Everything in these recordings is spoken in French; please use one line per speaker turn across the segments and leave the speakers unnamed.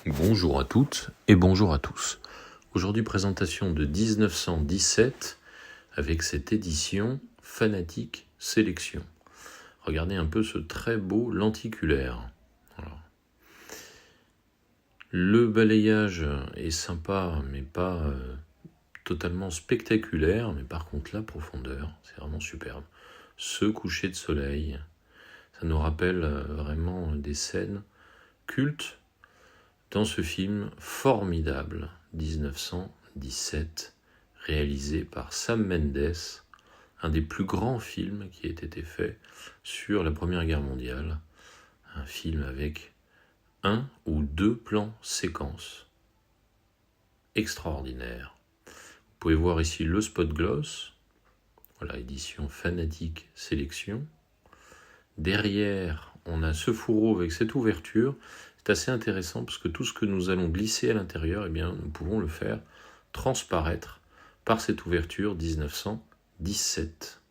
Bonjour à toutes et bonjour à tous. Aujourd'hui, présentation de 1917 avec cette édition Fanatique Sélection. Regardez un peu ce très beau lenticulaire. Voilà. Le balayage est sympa, mais pas totalement spectaculaire. Mais par contre, la profondeur, c'est vraiment superbe. Ce coucher de soleil, ça nous rappelle vraiment des scènes cultes dans ce film formidable, 1917, réalisé par Sam Mendes, un des plus grands films qui ait été fait sur la Première Guerre mondiale, un film avec 1 ou 2 plans séquences extraordinaires. Vous pouvez voir ici le spot gloss, voilà, édition Fanatique Sélection. Derrière, on a ce fourreau avec cette ouverture. C'est assez intéressant parce que tout ce que nous allons glisser à l'intérieur, eh bien, nous pouvons le faire transparaître par cette ouverture 1917.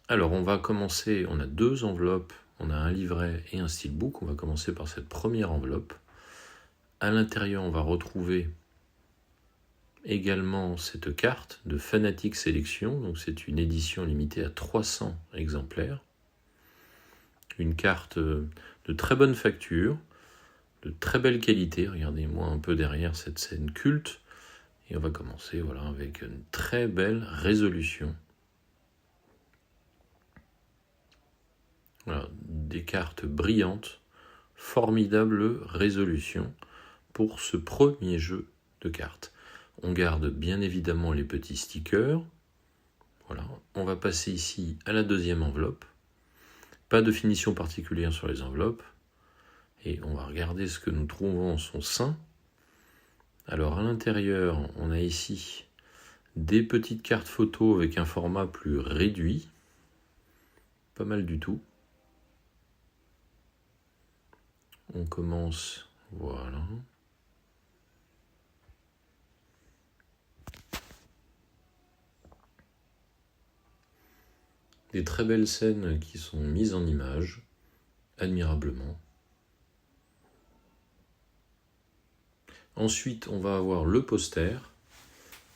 Alors, on va commencer, on a 2 enveloppes, on a un livret et un steelbook. On va commencer par cette première enveloppe. À l'intérieur, on va retrouver également cette carte de Fanatique Sélection. Donc, c'est une édition limitée à 300 exemplaires. Une carte de très bonne facture, de très belle qualité. Regardez-moi un peu derrière cette scène culte. Et on va commencer avec une très belle résolution. Voilà, des cartes brillantes, formidable résolution pour ce premier jeu de cartes. On garde bien évidemment les petits stickers. Voilà, on va passer ici à la deuxième enveloppe. Pas de finition particulière sur les enveloppes. Et on va regarder ce que nous trouvons en son sein. Alors à l'intérieur, on a ici des petites cartes photos avec un format plus réduit. Pas mal du tout. On commence, voilà. Des très belles scènes qui sont mises en image, admirablement. Ensuite, on va avoir le poster.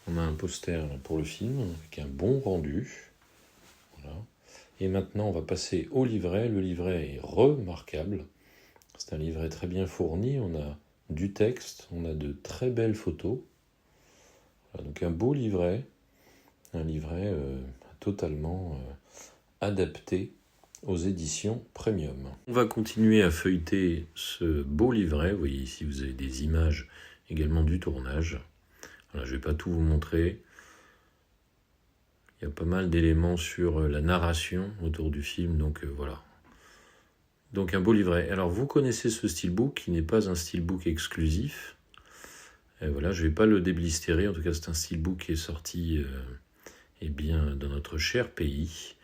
On a un poster pour le film avec un bon rendu. Voilà. Et maintenant, on va passer au livret. Le livret est remarquable. C'est un livret très bien fourni. On a du texte, on a de très belles photos. Voilà, donc un beau livret. Un livret totalement adapté aux éditions Premium. On va continuer à feuilleter ce beau livret. Vous voyez ici, vous avez des images également du tournage. Voilà, je ne vais pas tout vous montrer. Il y a pas mal d'éléments sur la narration autour du film, donc voilà. Donc un beau livret. Alors vous connaissez ce steelbook qui n'est pas un steelbook exclusif. Et voilà, je ne vais pas le déblistérer. En tout cas, c'est un steelbook qui est sorti dans notre cher pays.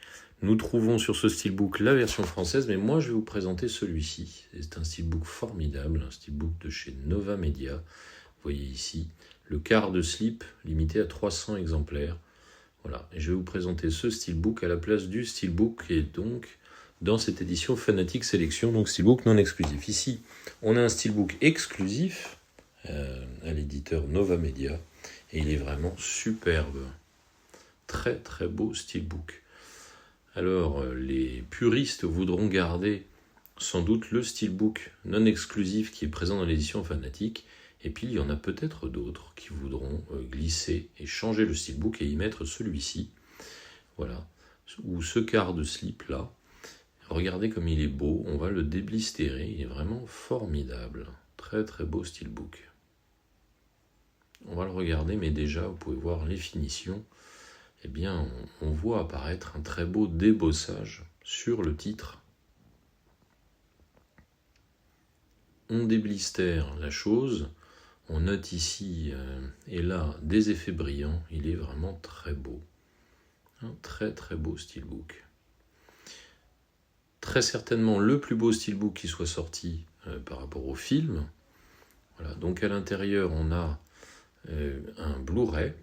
Nous trouvons sur ce steelbook la version française, mais moi je vais vous présenter celui-ci. C'est un steelbook formidable, un steelbook de chez Nova Media. Vous voyez ici le quart de slip limité à 300 exemplaires. Voilà, et je vais vous présenter ce steelbook à la place du steelbook qui est donc dans cette édition Fanatique Sélection, donc steelbook non exclusif. Ici, on a un steelbook exclusif à l'éditeur Nova Media, et il est vraiment superbe. Très très beau steelbook. Alors, les puristes voudront garder sans doute le steelbook non exclusif qui est présent dans l'édition Fanatique, et puis il y en a peut-être d'autres qui voudront glisser et changer le steelbook et y mettre celui-ci, voilà, ou ce quart de slip là. Regardez comme il est beau, on va le déblistérer, il est vraiment formidable, très très beau steelbook. On va le regarder, mais déjà vous pouvez voir les finitions. Eh bien, on voit apparaître un très beau débossage sur le titre. On déblistère la chose, on note ici et là des effets brillants, il est vraiment très beau. Un très très beau steelbook. Très certainement le plus beau steelbook qui soit sorti par rapport au film. Voilà, donc à l'intérieur, on a un Blu-ray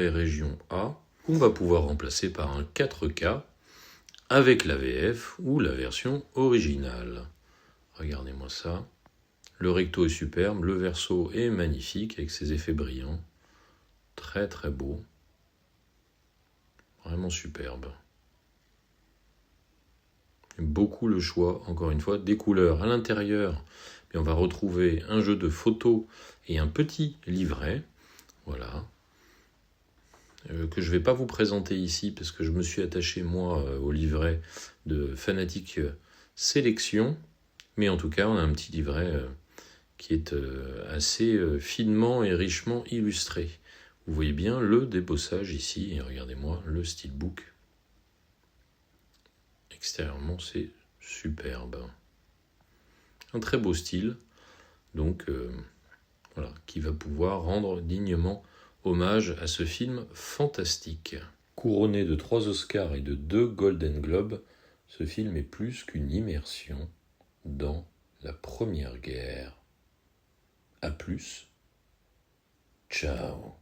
région A, qu'on va pouvoir remplacer par un 4K avec la VF ou la version originale. Regardez-moi ça, Le recto est superbe, le verso est magnifique avec ses effets brillants. Très très beau. Vraiment superbe. J'aime beaucoup le choix, encore une fois, des couleurs. À l'intérieur, on va retrouver un jeu de photos et un petit livret. Voilà. Que je ne vais pas vous présenter ici parce que je me suis attaché moi au livret de Fanatic Sélection. Mais en tout cas, on a un petit livret qui est assez finement et richement illustré. Vous voyez bien le débossage ici, et regardez-moi le steelbook. Extérieurement, c'est superbe. Un très beau style, donc voilà, qui va pouvoir rendre dignement hommage à ce film fantastique. Couronné de 3 Oscars et de 2 Golden Globes, ce film est plus qu'une immersion dans la Première Guerre. A plus. Ciao.